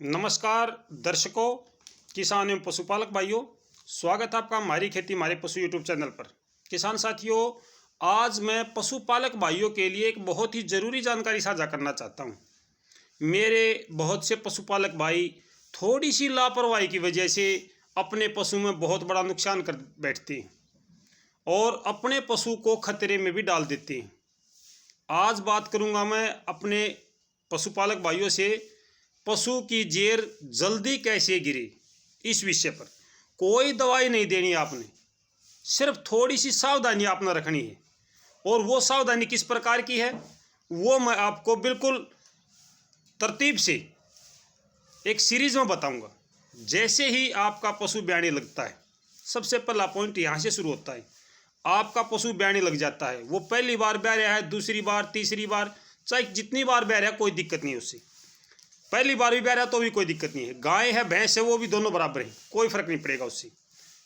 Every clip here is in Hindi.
नमस्कार दर्शकों, किसान एवं पशुपालक भाइयों, स्वागत है आपका हमारी खेती हमारे पशु यूट्यूब चैनल पर। किसान साथियों, आज मैं पशुपालक भाइयों के लिए एक बहुत ही ज़रूरी जानकारी साझा करना चाहता हूं। मेरे बहुत से पशुपालक भाई थोड़ी सी लापरवाही की वजह से अपने पशु में बहुत बड़ा नुकसान कर बैठते हैं और अपने पशु को खतरे में भी डाल देते हैं। आज बात करूंगा मैं अपने पशुपालक भाइयों से पशु की जेर जल्दी कैसे गिरे इस विषय पर। कोई दवाई नहीं देनी आपने, सिर्फ थोड़ी सी सावधानी आपने रखनी है। और वो सावधानी किस प्रकार की है वो मैं आपको बिल्कुल तरतीब से एक सीरीज में बताऊंगा। जैसे ही आपका पशु ब्याने लगता है, सबसे पहला पॉइंट यहाँ से शुरू होता है। आपका पशु ब्याने लग जाता है, वो पहली बार ब्याह रहा है, दूसरी बार, तीसरी बार, चाहे जितनी बार ब्याह रहा है कोई दिक्कत नहीं है उससे। पहली बार भी ब्याह रहा है तो भी कोई दिक्कत नहीं है, गाय है भैंस है वो भी दोनों बराबर हैं, कोई फर्क नहीं पड़ेगा उससे।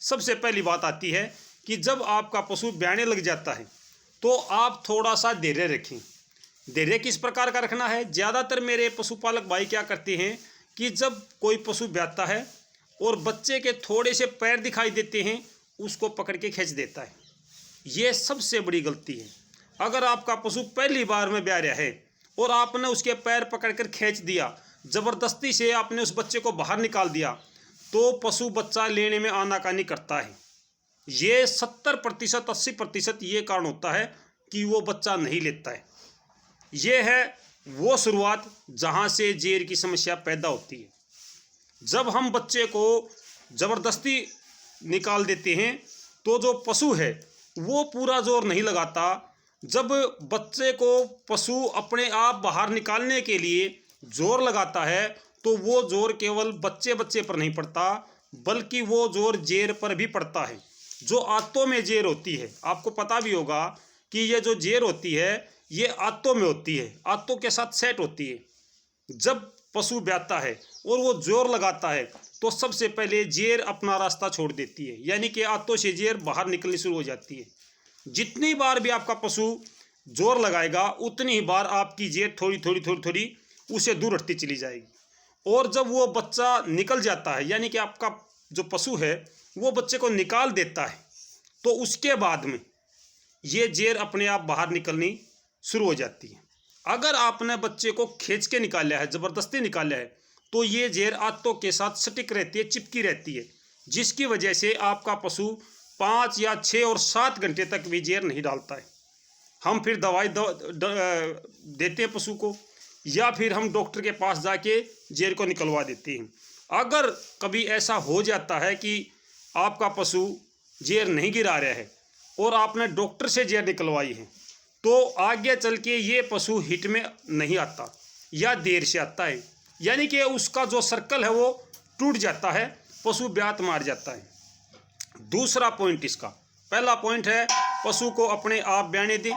सबसे पहली बात आती है कि जब आपका पशु ब्याने लग जाता है तो आप थोड़ा सा धैर्य रखें। धैर्य किस प्रकार का रखना है? ज़्यादातर मेरे पशुपालक भाई क्या करते हैं कि जब कोई पशु ब्याता है और बच्चे के थोड़े से पैर दिखाई देते हैं, उसको पकड़ के खींच देता है। ये सबसे बड़ी गलती है। अगर आपका पशु पहली बार में ब्याह रहा है और आपने उसके पैर पकड़कर खींच दिया, ज़बरदस्ती से आपने उस बच्चे को बाहर निकाल दिया, तो पशु बच्चा लेने में आनाकानी करता है। ये 70% 80% ये कारण होता है कि वो बच्चा नहीं लेता है। ये है वो शुरुआत जहाँ से जेर की समस्या पैदा होती है। जब हम बच्चे को ज़बरदस्ती निकाल देते हैं तो जो पशु है वो पूरा जोर नहीं लगाता। जब बच्चे को पशु अपने आप बाहर निकालने के लिए जोर लगाता है तो वो जोर केवल बच्चे पर नहीं पड़ता, बल्कि वो जोर जेर पर भी पड़ता है। जो आंतों में जेर होती है, आपको पता भी होगा कि ये जो जेर होती है ये आंतों में होती है, आंतों के साथ सेट होती है। जब पशु ब्याता है और वो जोर लगाता है तो सबसे पहले जेर अपना रास्ता छोड़ देती है, यानी कि आंतों से जेर बाहर निकलनी शुरू हो जाती है। जितनी बार भी आपका पशु जोर लगाएगा उतनी ही बार आपकी जेर थोड़ी उसे दूर हटती चली जाएगी। और जब वो बच्चा निकल जाता है, यानी कि आपका जो पशु है वो बच्चे को निकाल देता है, तो उसके बाद में ये जेर अपने आप बाहर निकलनी शुरू हो जाती है। अगर आपने बच्चे को खींच के निकाला है, ज़बरदस्ती निकाला है, तो ये जेर आंतों के साथ सटिक रहती है, चिपकी रहती है, जिसकी वजह से आपका पशु 5 या 6 और 7 घंटे तक भी जेर नहीं डालता है। हम फिर दवाई देते हैं पशु को, या फिर हम डॉक्टर के पास जाके जेर को निकलवा देते हैं। अगर कभी ऐसा हो जाता है कि आपका पशु जेर नहीं गिरा रहा है और आपने डॉक्टर से जेर निकलवाई है, तो आगे चल के ये पशु हिट में नहीं आता या देर से आता है, यानी कि उसका जो सर्कल है वो टूट जाता है, पशु ब्यात मार जाता है। दूसरा पॉइंट इसका, पहला पॉइंट है पशु को अपने आप ब्याने दें,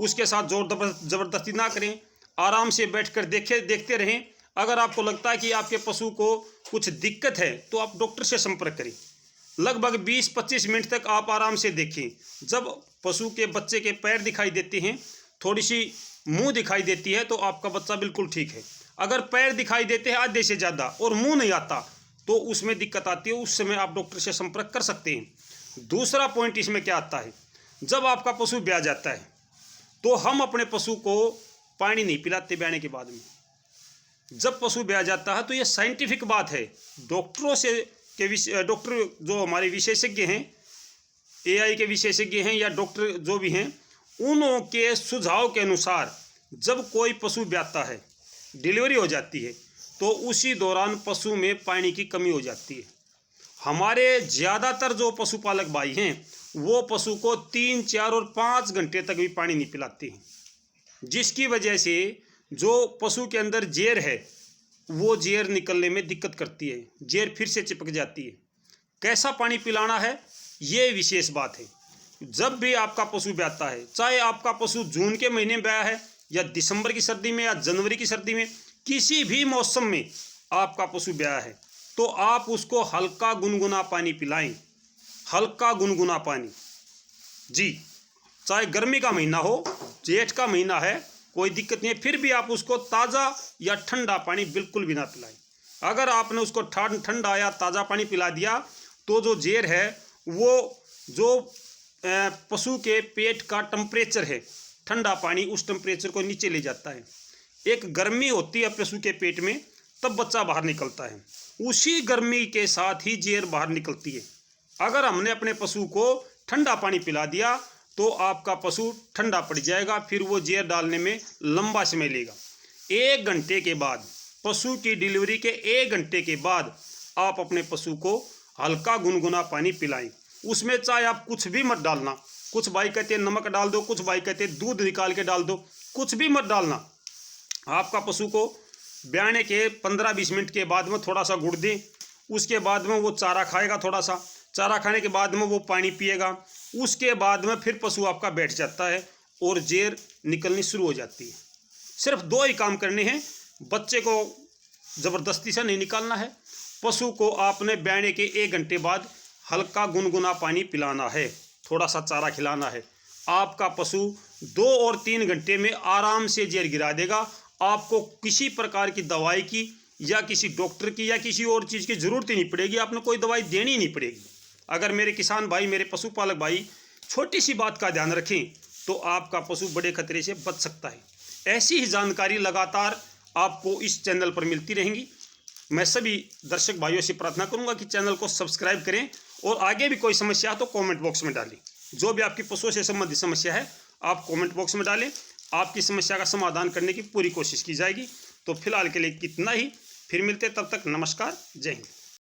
उसके साथ जोर ज़बरदस्ती ना करें, आराम से बैठकर देखते रहें। अगर आपको लगता है कि आपके पशु को कुछ दिक्कत है तो आप डॉक्टर से संपर्क करें। लगभग 20-25 मिनट तक आप आराम से देखें। जब पशु के बच्चे के पैर दिखाई देते हैं, थोड़ी सी मुंह दिखाई देती है, तो आपका बच्चा बिल्कुल ठीक है। अगर पैर दिखाई देते हैं आधे से ज़्यादा और मुँह नहीं आता तो उसमें दिक्कत आती है, उस समय आप डॉक्टर से संपर्क कर सकते हैं। दूसरा पॉइंट इसमें क्या आता है, जब आपका पशु ब्याह जाता है तो हम अपने पशु को पानी नहीं पिलाते ब्याने के बाद में। जब पशु ब्याह जाता है तो ये साइंटिफिक बात है, डॉक्टरों से डॉक्टर जो हमारे विशेषज्ञ हैं, एआई के विशेषज्ञ हैं या डॉक्टर जो भी हैं, उनों के सुझाव के अनुसार जब कोई पशु ब्याता है, डिलीवरी हो जाती है, तो उसी दौरान पशु में पानी की कमी हो जाती है। हमारे ज़्यादातर जो पशुपालक भाई हैं वो पशु को 3, 4 और 5 घंटे तक भी पानी नहीं पिलाते हैं, जिसकी वजह से जो पशु के अंदर जेर है वो जेर निकलने में दिक्कत करती है, जेर फिर से चिपक जाती है। कैसा पानी पिलाना है ये विशेष बात है। जब भी आपका पशु ब्याता है, चाहे आपका पशु जून के महीने में ब्याया है या दिसंबर की सर्दी में या जनवरी की सर्दी में, किसी भी मौसम में आपका पशु ब्याया है, तो आप उसको हल्का गुनगुना पानी पिलाएं, हल्का गुनगुना पानी जी। चाहे गर्मी का महीना हो, जेठ का महीना है, कोई दिक्कत नहीं है, फिर भी आप उसको ताज़ा या ठंडा पानी बिल्कुल भी ना पिलाएं। अगर आपने उसको ठंडा या ताज़ा पानी पिला दिया तो जो जेर है वो जो पशु के पेट का टेम्परेचर है, ठंडा पानी उस टेम्परेचर को नीचे ले जाता है। एक गर्मी होती है पशु के पेट में, तब बच्चा बाहर निकलता है। उसी गर्मी के साथ ही जेर बाहर निकलती है। अगर हमने अपने पशु को ठंडा पानी पिला दिया तो आपका पशु ठंडा पड़ जाएगा, फिर वो जेर डालने में लंबा समय लेगा। 1 घंटे के बाद, पशु की डिलीवरी के 1 घंटे के बाद आप अपने पशु को हल्का गुनगुना पानी पिलाएं। उसमें चाहे आप कुछ भी मत डालना। कुछ भाई कहते हैं नमक डाल दो, कुछ भाई कहते हैं दूध निकाल के डाल दो, कुछ भी मत डालना। आपका पशु को ब्याने के 15-20 मिनट के बाद में थोड़ा सा गुड़ दें। उसके बाद में वो चारा खाएगा, थोड़ा सा चारा खाने के बाद में वो पानी पिएगा। उसके बाद में फिर पशु आपका बैठ जाता है और जेर निकलनी शुरू हो जाती है। सिर्फ 2 ही काम करने हैं। बच्चे को ज़बरदस्ती से नहीं निकालना है। पशु को आपने ब्याने के 1 घंटे बाद हल्का गुनगुना पानी पिलाना है, थोड़ा सा चारा खिलाना है। आपका पशु 2 और 3 घंटे में आराम से जेर गिरा देगा। आपको किसी प्रकार की दवाई की या किसी डॉक्टर की या किसी और चीज़ की ज़रूरत ही नहीं पड़ेगी। आपने कोई दवाई देनी ही नहीं पड़ेगी। अगर मेरे किसान भाई, मेरे पशुपालक भाई छोटी सी बात का ध्यान रखें तो आपका पशु बड़े खतरे से बच सकता है। ऐसी ही जानकारी लगातार आपको इस चैनल पर मिलती रहेंगी। मैं सभी दर्शक भाइयों से प्रार्थना करूंगा कि चैनल को सब्सक्राइब करें और आगे भी कोई समस्या तो कमेंट बॉक्स में डालें। जो भी आपकी पशुओं से संबंधित समस्या है आप कमेंट बॉक्स में डालें। आपकी समस्या का समाधान करने की पूरी कोशिश की जाएगी। तो फिलहाल के लिए इतना ही। फिर मिलते, तब तक नमस्कार, जय हिंद।